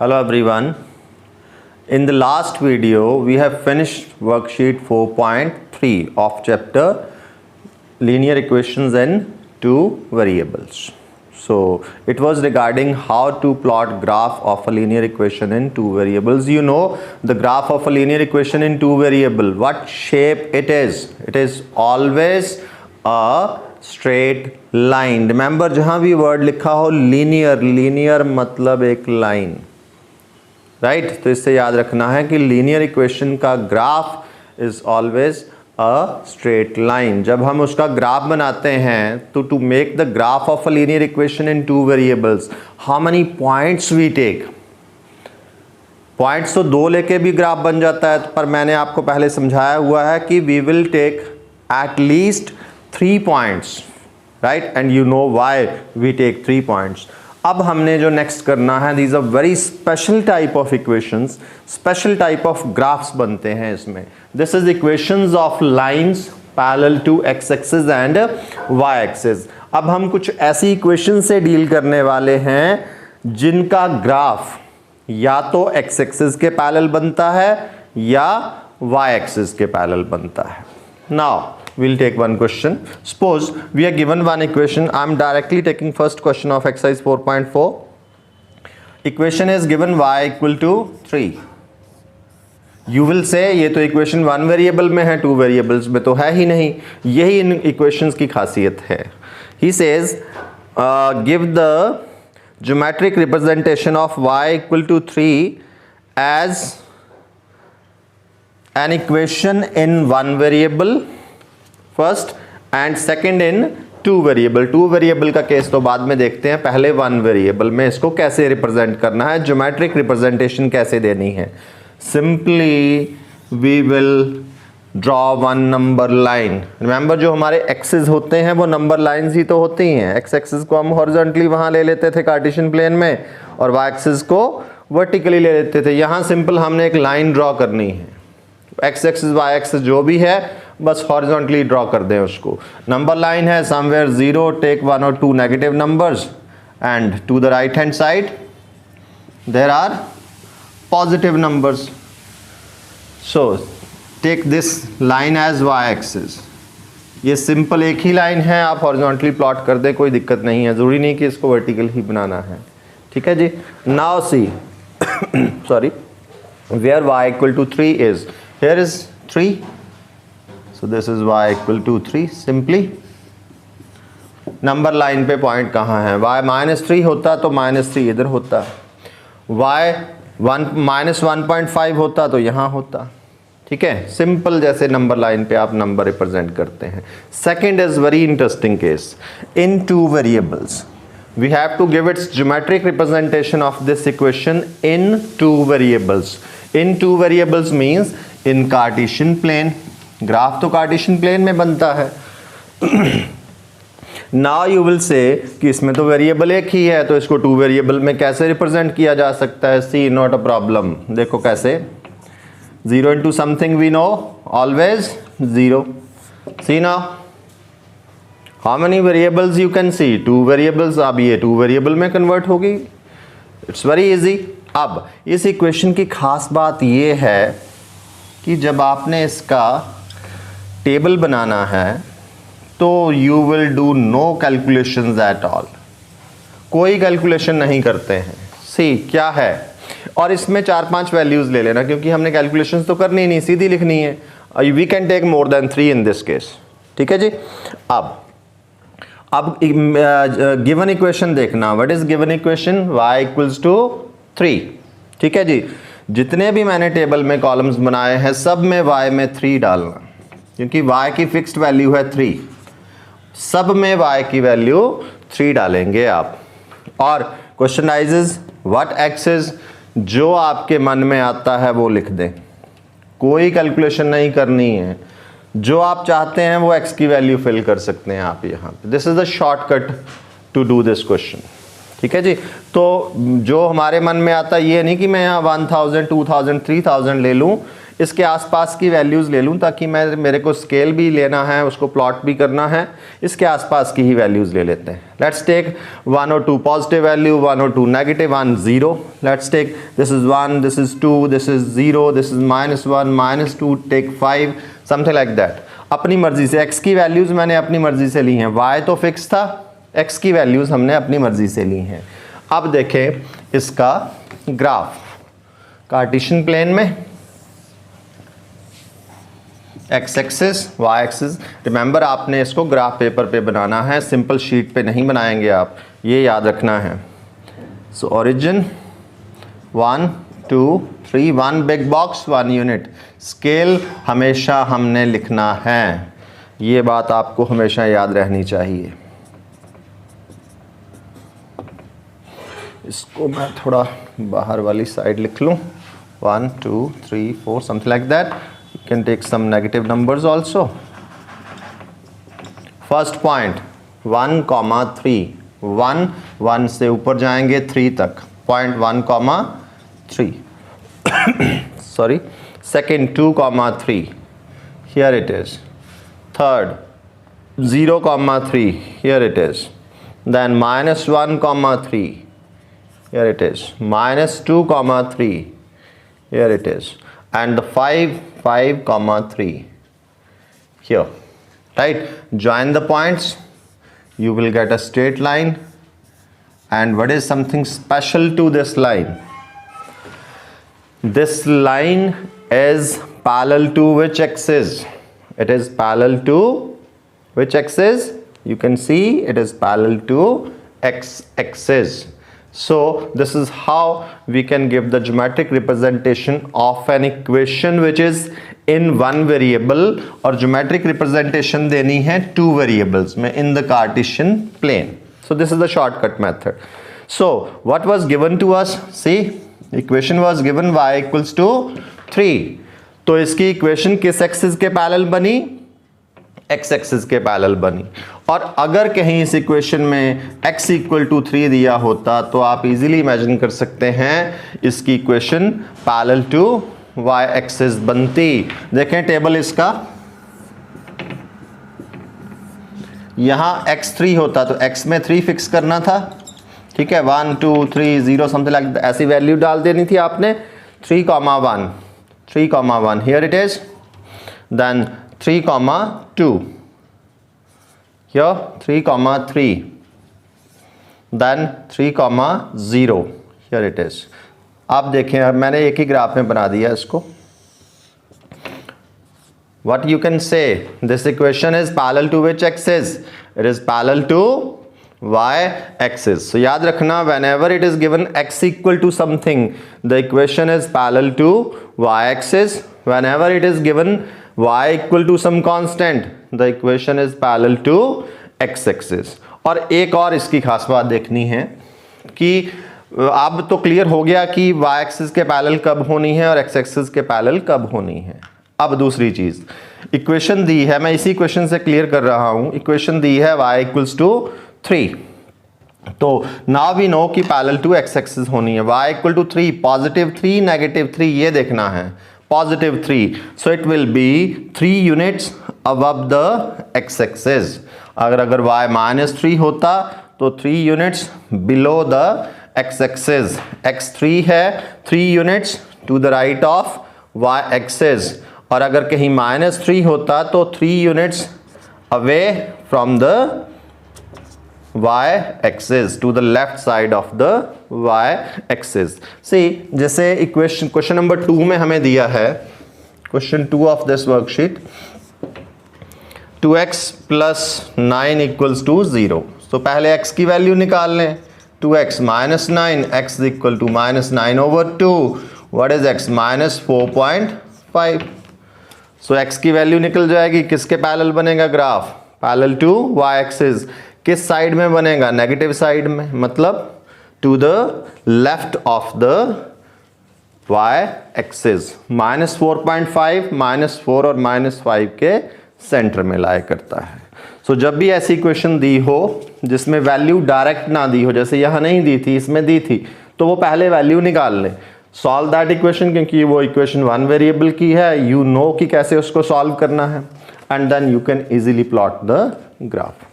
Hello everyone. In the last video we have finished worksheet 4.3 of chapter linear equations in two variables. So it was regarding how to plot graph of a linear equation in two variables. You know the graph of a linear equation in two variable, what shape it is? It is always a straight line. Remember जहाँ भी word लिखा हो linear, linear मतलब एक line, right तो इससे याद रखना है कि लीनियर इक्वेशन का graph is always a straight line. जब हम उसका ग्राफ बनाते हैं तो to make the graph of a linear equation in two variables, how many points we take. Points तो दो लेके भी ग्राफ बन जाता है, पर मैंने आपको पहले समझाया हुआ है कि we will take at least 3 points, right, and you know why we take 3 points. अब हमने जो नेक्स्ट करना है, these are very special type of equations, special type of graphs बनते हैं इसमें. This is equations of lines parallel to X axis and Y axis. अब हम कुछ ऐसी इक्वेशन से डील करने वाले हैं जिनका ग्राफ या तो एक्स एक्सिस के पैरेलल बनता है या वाई एक्सिस के पैरेलल बनता है. Now we'll take one question. Suppose we are given one equation. I'm directly taking first question of exercise 4.4. Equation is given y equal to 3. You will say ये तो equation one variable में है, two variables में तो है ही नहीं. यही इन equations की खासियत है. He says give the geometric representation of y equal to 3 as an equation in one variable first and second in two variable. Two variable का केस तो बाद में देखते हैं, पहले वन वेरिएबल में इसको कैसे रिप्रेजेंट करना है, ज्योमेट्रिक रिप्रेजेंटेशन कैसे देनी है. Simply we will draw one number line. Remember जो हमारे एक्सिस होते हैं वो नंबर लाइंस ही तो होती हैं. एक्स एक्सिस को हम हॉरिजॉन्टली वहाँ ले लेते थे कार्टेशियन प्लेन में, और वाई एक्सिस को वर्टिकली ले लेते थे. यहाँ सिंपल हमने एक लाइन ड्रॉ करनी है. एक्स एक्सिस वाई एक्सिस जो भी है बस हॉरिजॉन्टली ड्रॉ कर दें उसको. नंबर लाइन है somewhere 0, take 1 or 2 negative numbers, and to the right hand side there are positive numbers. So take this line as Y axis. ये सिंपल एक ही लाइन है, आप हॉरिजॉन्टली प्लॉट कर दें, कोई दिक्कत नहीं है, ज़रूरी नहीं कि इसको वर्टिकल ही बनाना है. ठीक है जी. Now see sorry where y equal to 3 is, here is 3, so this is y equal to 3. simply number line पे पॉइंट कहाँ है. y -3 होता तो -3 इधर होता, y -1.5 होता तो यहाँ होता. ठीक है, सिंपल जैसे नंबर लाइन पे आप नंबर रिप्रेजेंट करते हैं. Second is very interesting case. In two variables we have to give its geometric representation of this equation in two variables. In two variables means in Cartesian plane. Graph तो Cartesian plane में बनता है. Now you will say कि इसमें तो variable एक ही है, तो इसको टू वेरिएबल में कैसे रिप्रेजेंट किया जा सकता है. See, not a problem. देखो कैसे. 0 into something we know always 0. See now. How many variables you can see? 2 variables. अब ये 2 वेरिएबल में कन्वर्ट होगी. It's very easy. अब इस इक्वेशन की खास बात ये है कि जब आपने इसका टेबल बनाना है तो you will do no calculations at all. कोई कैलकुलेशन नहीं करते हैं. सी क्या है, और इसमें 4-5 वैल्यूज ले लेना, क्योंकि हमने कैलकुलेशंस तो करनी नहीं, सीधी लिखनी है. We can take more than 3 in this case. ठीक है जी. अब गिवन इक्वेशन देखना. What is given equation? y equals to 3. ठीक है जी. जितने भी मैंने टेबल में कॉलम्स बनाए हैं सब में y में 3 डालना, क्योंकि y की फिक्स्ड वैल्यू है 3. सब में y की वैल्यू 3 डालेंगे आप. और क्वेश्चन राइजेस व्हाट एक्सिस, जो आपके मन में आता है वो लिख दें, कोई कैलकुलेशन नहीं करनी है. जो आप चाहते हैं वो x की वैल्यू फिल कर सकते हैं आप यहाँ पे. This is the shortcut to do this question. ठीक है जी. तो जो हमारे मन में आता है, ये नहीं कि मैं यहाँ 1000, 2000, 3000 ले लूँ. इसके आसपास की वैल्यूज़ ले लूँ ताकि मेरे को स्केल भी लेना है, उसको प्लॉट भी करना है, इसके आसपास की ही वैल्यूज़ ले लेते हैं. लेट्स टेक 1 और 2 पॉजिटिव वैल्यू, 1 और 2 नेगेटिव, 1 0. Let's take this is 1, this is 2, this is 0, this is -1 -2, take 5, something like that. अपनी मर्जी से x की वैल्यूज़ मैंने अपनी मर्जी से ली हैं, y तो फिक्स था, x की वैल्यूज़ हमने अपनी मर्जी से ली हैं. अब देखें इसका ग्राफ कार्टेशियन प्लेन में, x axis, y axis. Remember आपने इसको ग्राफ पेपर पे बनाना है, सिंपल शीट पे नहीं बनाएंगे आप, ये याद रखना है. So origin 1 2 3, 1 big box 1 unit. Scale हमेशा हमने लिखना है, ये बात आपको हमेशा याद रहनी चाहिए. इसको मैं थोड़ा बाहर वाली साइड लिख लूँ. 1 2 3 4, something like that. You can take some negative numbers also. First point 1, 3. 1 से ऊपर जाएंगे 3 तक. Point 1, 3. Sorry. Second 2, 3. Here it is. Third 0, 3. Here it is. Then -1, 3. Here it is. -2, 3. Here it is. And the 5, 3 here, right? Join the points, you will get a straight line. And what is something special to this line? This line is parallel to which axis? It is parallel to which axis? You can see it is parallel to x axis. So this is how we can give the geometric representation of an equation which is in one variable, और geometric representation देनी है 2 variables में in the Cartesian plane. So this is the shortcut method. So what was given to us? See, equation was given y equals to 3. तो इसकी equation किस axis के parallel बनी? x axis के parallel बनी. और अगर कहीं इस इक्वेशन में x इक्वल टू 3 दिया होता तो आप इजीली इमेजिन कर सकते हैं इसकी equation parallel to y axis बनती. देखें टेबल इसका, यहां x3 होता तो x में 3 फिक्स करना था, ठीक है. 1 2 3 0 समथिंग लाइक ऐसी वैल्यू डाल देनी थी आपने. 3, 1 here it is. Then 3, 2 here, 3, 3, then 3, 0 here it is. आप देखें, अब मैंने एक ही ग्राफ में बना दिया इसको. What you can say, this equation is parallel to which axis? It is parallel to y axis. So याद रखना, whenever it is given x equal to something, the equation is parallel to y axis. Whenever it is given y equal to some constant, the equation is parallel to x axis. और एक और इसकी खास बात देखनी है कि अब तो क्लियर हो गया कि y एक्सिस के पैरेलल कब होनी है और x एक्सिस के पैरेलल कब होनी है. अब दूसरी चीज, इक्वेशन दी है, मैं इसी इक्वेशन से क्लियर कर रहा हूं. इक्वेशन दी है y इक्वल्स टू 3. तो नाउ वी नो कि पैरेलल टू x एक्सिस होनी है. y equal to 3, positive 3 negative 3, ये देखना है. Positive 3, so it will be 3 units above the x axis. अगर y -3 होता तो 3 units below the x axis. x3 है 3 units to the right of y axis. और अगर कहीं -3 होता तो 3 units away from the y axis to the left side of the y axis. See, जैसे इक्वेशन क्वेश्चन नंबर 2 में हमें दिया है, question 2 of this worksheet, 2x + 9 = 0. तो पहले x की वैल्यू निकाल लें. 2x - 9, x = -9/2. What is x? -4.5. सो x की वैल्यू निकल जाएगी. किसके पैरेलल बनेगा graph? Parallel to y axis. किस साइड में बनेगा? नेगेटिव साइड में, मतलब to the left of the y axis. -4.5, -4 और -5 के सेंटर में लाया करता है. सो जब भी ऐसी इक्वेशन दी हो जिसमें वैल्यू डायरेक्ट ना दी हो, जैसे यहां नहीं दी थी, इसमें दी थी, तो वो पहले वैल्यू निकाल लें. सॉल्व दैट इक्वेशन, क्योंकि वो इक्वेशन वन वेरिएबल की है, यू नो कि कैसे उसको सॉल्व करना है, and then you can easily plot the graph.